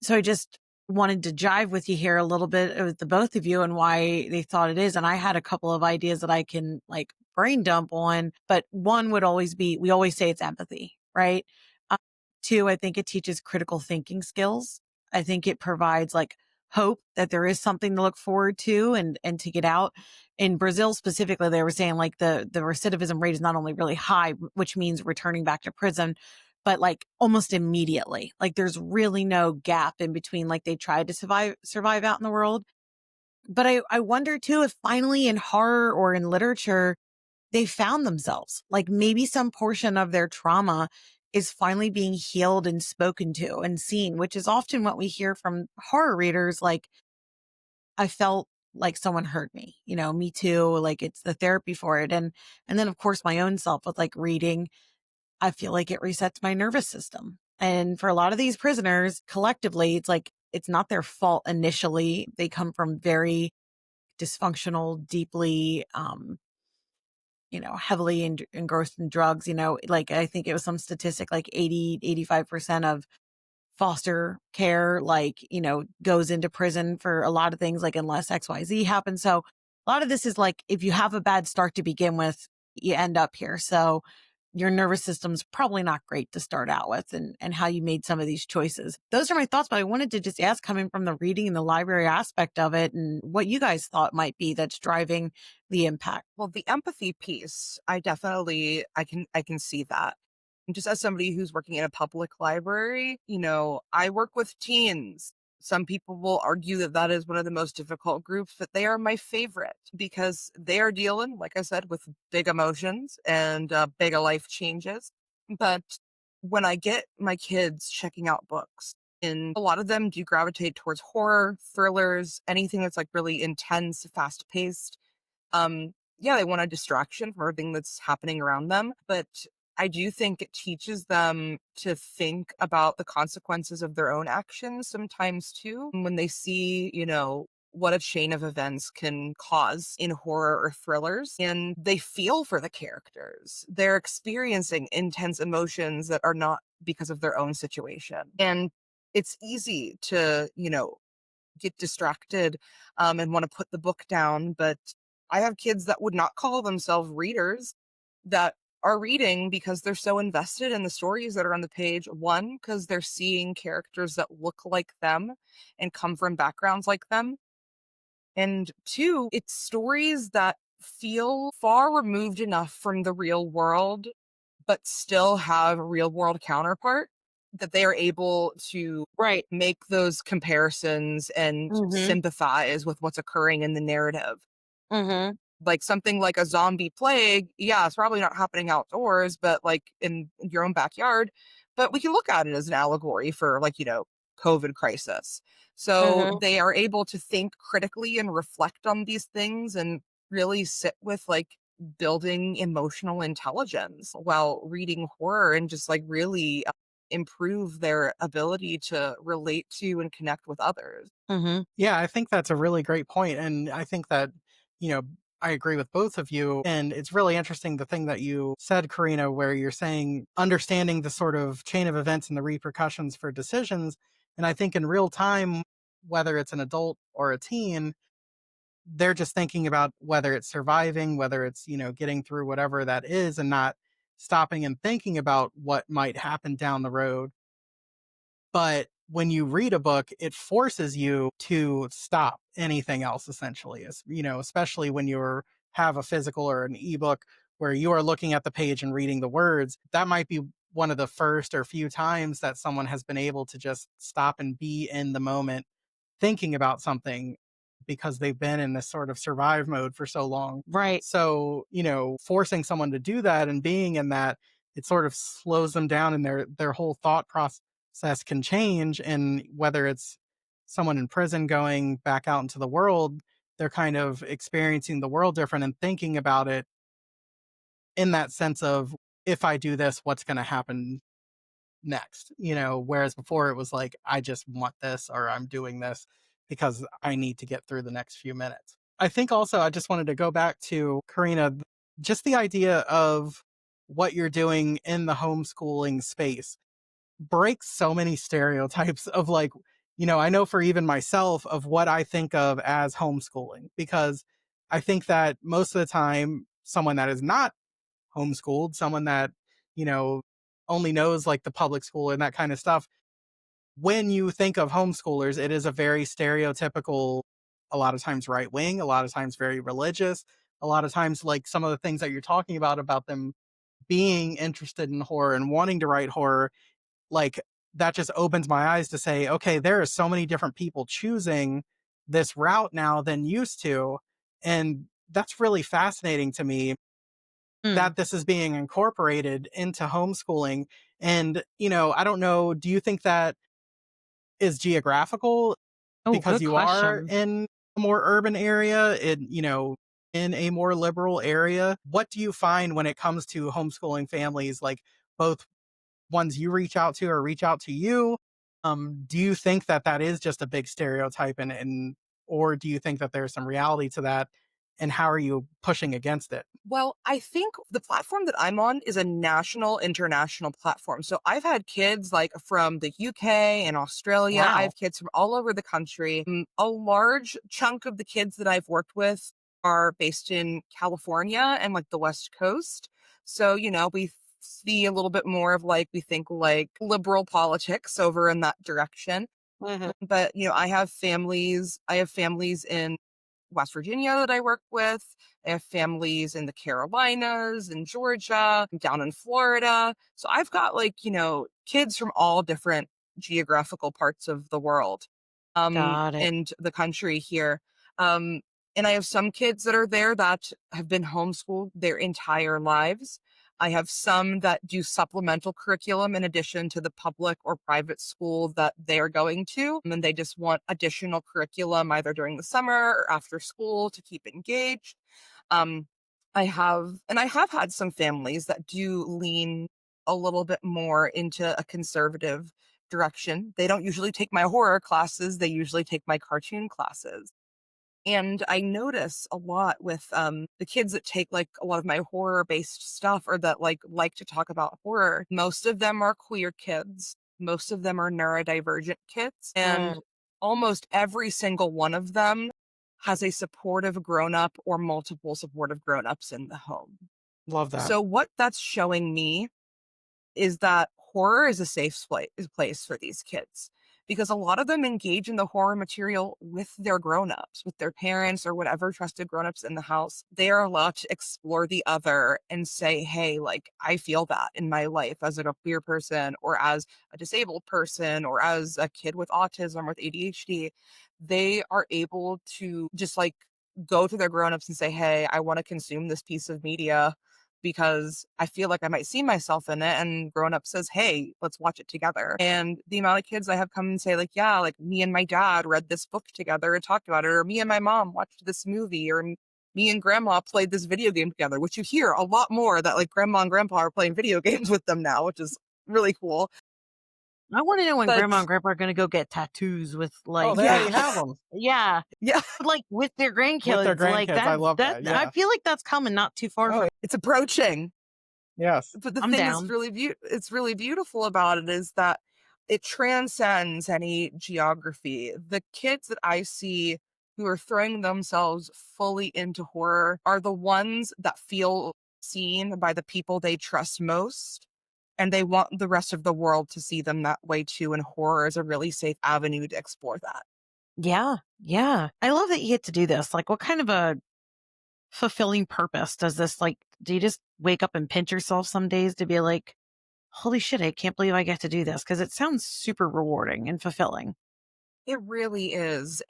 Speaker 3: so I just wanted to jive with you here a little bit with the both of you and why they thought it is. And I had a couple of ideas that I can like brain dump on, but one would always be, we always say it's empathy, right? Uh, Two, I think it teaches critical thinking skills. I think it provides like hope that there is something to look forward to and to get out. In Brazil specifically, they were saying like the recidivism rate is not only really high, which means returning back to prison, but like almost immediately. Like there's really no gap in between. Like they tried to survive out in the world. But I wonder too if finally in horror or in literature, they found themselves. Like maybe some portion of their trauma is finally being healed and spoken to and seen, which is often what we hear from horror readers. Like, I felt like someone hurt me, me too. Like it's the therapy for it. And then of course my own self with like reading, I feel like it resets my nervous system. And for a lot of these prisoners, collectively, it's like it's not their fault initially. They come from very dysfunctional, deeply, heavily engrossed in drugs. Like I think it was some statistic like 85% of foster care, like, goes into prison for a lot of things, like unless XYZ happens. So a lot of this is like, if you have a bad start to begin with, you end up here. So your nervous system's probably not great to start out with, and how you made some of these choices. Those are my thoughts, but I wanted to just ask, coming from the reading and the library aspect of it, and what you guys thought might be that's driving the impact.
Speaker 2: well, the empathy piece, I can see that. And just as somebody who's working in a public library, I work with teens. Some people will argue that that is one of the most difficult groups, but they are my favorite because they are dealing, like I said, with big emotions and big life changes. But when I get my kids checking out books, and a lot of them do gravitate towards horror, thrillers, anything that's like really intense, fast paced. Yeah, they want a distraction from everything that's happening around them, but I do think it teaches them to think about the consequences of their own actions sometimes too. When they see, what a chain of events can cause in horror or thrillers, and they feel for the characters. They're experiencing intense emotions that are not because of their own situation. And it's easy to, get distracted and want to put the book down. But I have kids that would not call themselves readers that are reading because they're so invested in the stories that are on the page. One, because they're seeing characters that look like them and come from backgrounds like them. And two, it's stories that feel far removed enough from the real world, but still have a real world counterpart that they are able to
Speaker 3: Right.
Speaker 2: make those comparisons and
Speaker 3: Mhm.
Speaker 2: sympathize with what's occurring in the narrative.
Speaker 3: Mhm.
Speaker 2: Like something like a zombie plague, yeah, it's probably not happening outdoors, but like in your own backyard. But we can look at it as an allegory for like, COVID crisis. So
Speaker 3: Mhm.
Speaker 2: they are able to think critically and reflect on these things and really sit with like building emotional intelligence while reading horror and just like really improve their ability to relate to and connect with others.
Speaker 3: Mhm.
Speaker 1: Yeah, I think that's a really great point, and I think that, you know, I agree with both of you, and it's really interesting the thing that you said, Karina, where you're saying understanding the sort of chain of events and the repercussions for decisions, and I think in real time, whether it's an adult or a teen, they're just thinking about whether it's surviving, whether it's, getting through whatever that is and not stopping and thinking about what might happen down the road. But when you read a book, it forces you to stop anything else essentially. Especially when you have a physical or an ebook where you are looking at the page and reading the words. That might be one of the first or few times that someone has been able to just stop and be in the moment thinking about something because they've been in this sort of survive mode for so long.
Speaker 3: Right.
Speaker 1: So, forcing someone to do that and being in that, it sort of slows them down and their whole thought process can change. And whether it's someone in prison going back out into the world, they're kind of experiencing the world different and thinking about it in that sense of, if I do this, what's going to happen next, whereas before it was like, I just want this or I'm doing this because I need to get through the next few minutes. I think also I just wanted to go back to Karina, just the idea of what you're doing in the homeschooling space breaks so many stereotypes of like, I know for even myself of what I think of as homeschooling, because I think that most of the time someone that is not homeschooled, someone that, you know, only knows like the public school and that kind of stuff. When you think of homeschoolers, it is a very stereotypical, a lot of times right wing, a lot of times very religious, a lot of times like some of the things that you're talking about them being interested in horror and wanting to write horror, like that just opens my eyes to say, okay, there are so many different people choosing this route now than used to. And that's really fascinating to me
Speaker 3: Mm.
Speaker 1: that this is being incorporated into homeschooling. And, I don't know, do you think that is geographical
Speaker 3: Oh,
Speaker 1: because
Speaker 3: good
Speaker 1: you are
Speaker 3: question.
Speaker 1: in a more urban area, in a more liberal area? What do you find when it comes to homeschooling families, like both ones you reach out to or reach out to you? Do you think that that is just a big stereotype or do you think that there's some reality to that? And how are you pushing against it?
Speaker 2: Well, I think the platform that I'm on is a national, international platform. So I've had kids like from the UK and Australia. I
Speaker 3: Wow.
Speaker 2: have kids from all over the country. A large chunk of the kids that I've worked with are based in California and like the West Coast. So, we see a little bit more of like, we think like liberal politics over in that direction.
Speaker 3: Mhm.
Speaker 2: But, I have families in West Virginia that I work with. I have families in the Carolinas, in Georgia, down in Florida. So I've got like, kids from all different geographical parts of the world,
Speaker 3: Got it.
Speaker 2: and the country here. Um, and I have some kids that are there that have been homeschooled their entire lives. I have some that do supplemental curriculum in addition to the public or private school that they are going to. And they just want additional curriculum either during the summer or after school to keep engaged. Um, I have had some families that do lean a little bit more into a conservative direction. They don't usually take my horror classes, they usually take my cartoon classes. And I notice a lot with, the kids that take, like, a lot of my horror-based stuff or that, like to talk about horror. Most of them are queer kids. Most of them are neurodivergent kids, and
Speaker 3: Mm,
Speaker 2: almost every single one of them has a supportive grown-up or multiple supportive grown-ups in the home.
Speaker 1: Love that.
Speaker 2: So what that's showing me is that horror is a safe place for these kids because a lot of them engage in the horror material with their grown-ups, with their parents or whatever trusted grown-ups in the house. They are allowed to explore the other and say, hey, like, I feel that in my life as a queer person or as a disabled person or as a kid with autism with ADHD. They are able to just like go to their grown-ups and say, hey, I want to consume this piece of media because I feel like I might see myself in it. And grown up says, hey, let's watch it together. And the amount of kids I have come and say, like, yeah, like me and my dad read this book together and talked about it, or me and my mom watched this movie, or me and grandma played this video game together, which you hear a lot more that like grandma and grandpa are playing video games with them now, which is really cool.
Speaker 3: I want to know when grandma
Speaker 2: But
Speaker 3: and grandpa are going to go get tattoos with
Speaker 1: Oh,
Speaker 3: like
Speaker 1: they
Speaker 2: yeah,
Speaker 1: already have them
Speaker 3: yeah,
Speaker 2: yeah,
Speaker 3: like with their
Speaker 1: with their
Speaker 3: grandkids, like
Speaker 1: grandkids. I love
Speaker 3: that
Speaker 1: that.
Speaker 3: I
Speaker 1: Yeah.
Speaker 3: feel like that's coming not too far
Speaker 1: Oh,
Speaker 3: from.
Speaker 2: it's approaching.
Speaker 1: yes.
Speaker 2: But the
Speaker 3: I'm
Speaker 2: thing that's
Speaker 3: down.
Speaker 2: really it's really beautiful about it is that it transcends any geography. The kids that I see who are throwing themselves fully into horror are the ones that feel seen by the people they trust most. And they want the rest of the world to see them that way too. And horror is a really safe avenue to explore that.
Speaker 3: Yeah, yeah. I love that you get to do this. Like, what kind of a fulfilling purpose does this like? Do you just wake up and pinch yourself some days to be like, holy shit, I can't believe I get to do this? Because it sounds super rewarding and fulfilling.
Speaker 2: It really is.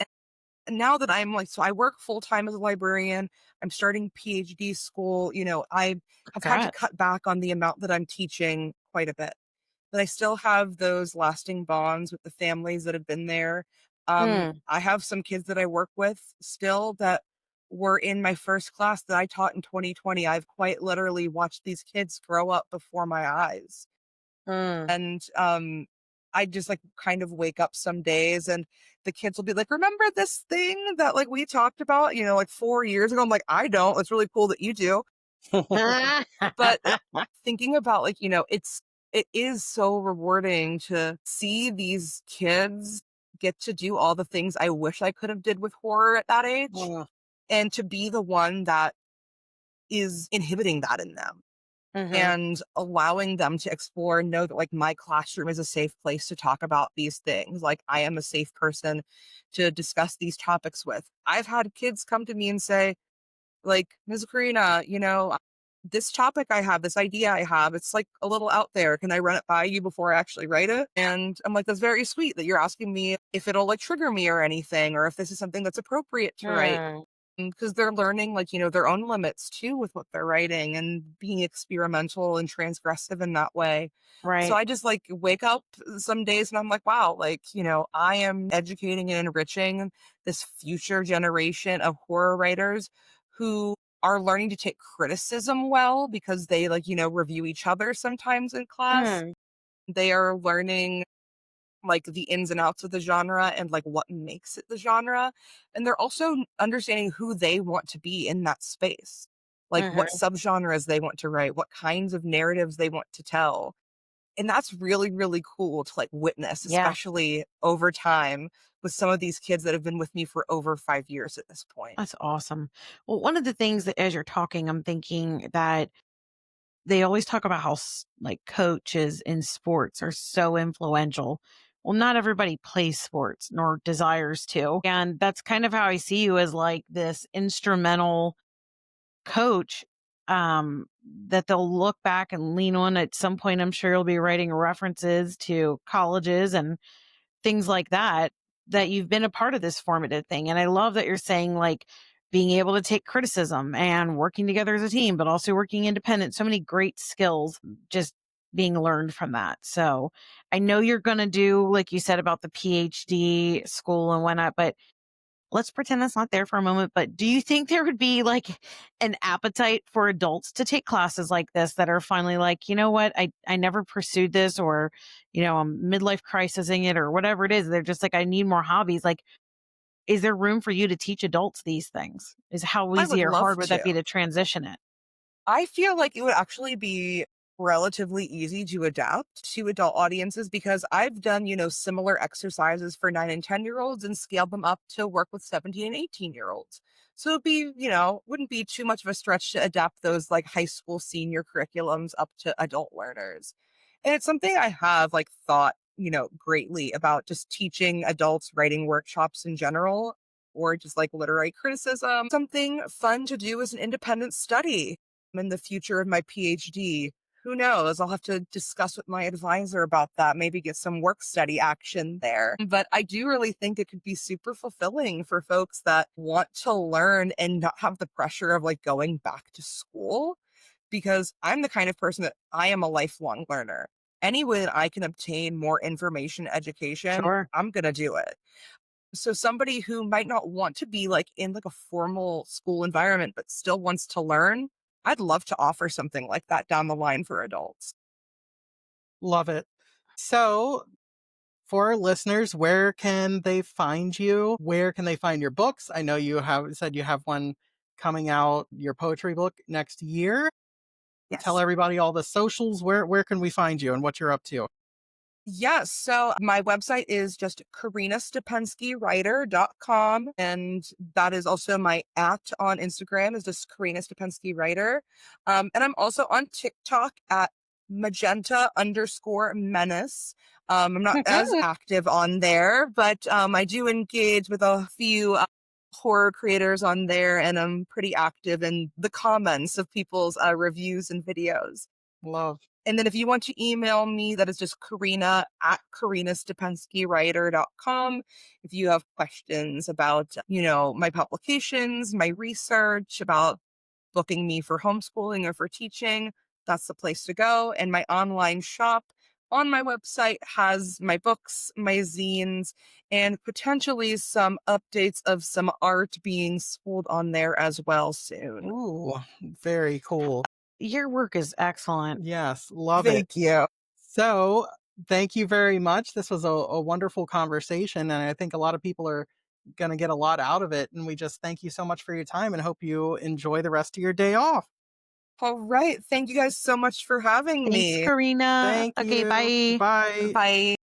Speaker 2: And now that I'm like, so I work full time as a librarian, I'm starting PhD school. I have had to
Speaker 3: Congrats.
Speaker 2: cut back on the amount that I'm teaching quite a bit, but I still have those lasting bonds with the families that have been there.
Speaker 3: Mm,
Speaker 2: I have some kids that I work with still that were in my first class that I taught in 2020. I've quite literally watched these kids grow up before my eyes.
Speaker 3: mm.
Speaker 2: And, I just, like, kind of wake up some days and the kids will be like, "Remember this thing that, like, we talked about, like, 4 years ago?" I'm like, "I don't. It's really cool that you do." But thinking about, like, it is so rewarding to see these kids get to do all the things I wish I could have did with horror at that age,
Speaker 1: Mm,
Speaker 2: and to be the one that is inhibiting that in them
Speaker 3: Mhm.
Speaker 2: and allowing them to explore and know that like my classroom is a safe place to talk about these things. Like I am a safe person to discuss these topics with. I've had kids come to me and say, like, Ms. Karina, this topic I have, this idea I have, it's like a little out there. Can I run it by you before I actually write it? And I'm like, that's very sweet that you're asking me if it'll like trigger me or anything, or if this is something that's appropriate to write
Speaker 3: Mm,
Speaker 2: because they're learning like their own limits too with what they're writing and being experimental and transgressive in that way. So
Speaker 3: right.
Speaker 2: I just like wake up some days and I'm like, wow, like I am educating and enriching this future generation of horror writers who are learning to take criticism well because they like review each other sometimes in class.
Speaker 3: Mm,
Speaker 2: They are learning like the ins and outs of the genre and like what makes it the genre. And they're also understanding who they want to be in that space, like what
Speaker 3: mhm.
Speaker 2: subgenres they want to write, what kinds of narratives they want to tell. And that's really, really cool to like witness,
Speaker 3: Yeah,
Speaker 2: especially over time with some of these kids that have been with me for over 5 years at this point.
Speaker 3: that's awesome. Well, one of the things that as you're talking, I'm thinking that they always talk about how like coaches in sports are so influential. Well, not everybody plays sports nor desires to. And that's kind of how I see you as like this instrumental coach that they'll look back and lean on at some point. I'm sure you'll be writing references to colleges and things like that, that you've been a part of this formative thing. And I love that you're saying like being able to take criticism and working together as a team, but also working independent. So many great skills just being learned from that. So I know you're going to do, like you said, about the PhD school and whatnot, but let's pretend that's not there for a moment, but do you think there would be like an appetite for adults to take classes like this that are finally like, you know what, I never pursued this, or, I'm midlife crisising it or whatever it is. They're just like, I need more hobbies. Like, is there room for you to teach adults these things? Is how
Speaker 2: I would
Speaker 3: easy or
Speaker 2: love
Speaker 3: hard would that
Speaker 2: to.
Speaker 3: be to transition it?
Speaker 2: I feel like it would actually be relatively easy to adapt to adult audiences because I've done, similar exercises for 9 and 10-year-olds and scaled them up to work with 17 and 18-year-olds. So it'd be, wouldn't be too much of a stretch to adapt those like high school senior curriculums up to adult learners. And it's something I have like thought, greatly about just teaching adults writing workshops in general or just like literary criticism. Something fun to do as an independent study in the future of my PhD. Who knows? I'll have to discuss with my advisor about that, maybe get some work study action there. But I do really think it could be super fulfilling for folks that want to learn and not have the pressure of like going back to school. Because I'm the kind of person that I am a lifelong learner. Any way that I can obtain more information, education,
Speaker 3: Sure.
Speaker 2: I'm going to do it. So somebody who might not want to be like in like a formal school environment, but still wants to learn, I'd love to offer something like that down the line for adults.
Speaker 1: Love it. So, for our listeners, where can they find you? Where can they find your books? I know you have said you have one coming out, your poetry book next year. Tell
Speaker 2: Yes.
Speaker 1: everybody all the socials. Where can we find you and what you're up to?
Speaker 2: Yes. So my website is just carinastopensky.writer.com. And that is also my on Instagram is just Carina Stopenski Writer. And I'm also on TikTok at magenta_menace. I'm not as active on there, but I do engage with a few horror creators on there, and I'm pretty active in the comments of people's reviews and videos.
Speaker 1: Love.
Speaker 2: And then if you want to email me, that is just Carina at carinastopensky.writer.com. If you have questions about, my publications, my research, about booking me for homeschooling or for teaching, that's the place to go. And my online shop on my website has my books, my zines, and potentially some updates of some art being sold on there as well soon.
Speaker 1: Ooh, very cool.
Speaker 3: Your work is excellent.
Speaker 1: Yes, love it.
Speaker 2: Thank you.
Speaker 1: So, thank you very much. This was a wonderful conversation, and I think a lot of people are going to get a lot out of it. And we just thank you so much for your time and hope you enjoy the rest of your day off.
Speaker 2: All right. Thank you guys so much for having
Speaker 3: Thanks,
Speaker 2: me.
Speaker 3: Karina.
Speaker 1: Thank
Speaker 3: Okay,
Speaker 1: you.
Speaker 3: bye.
Speaker 1: Bye.
Speaker 2: Bye.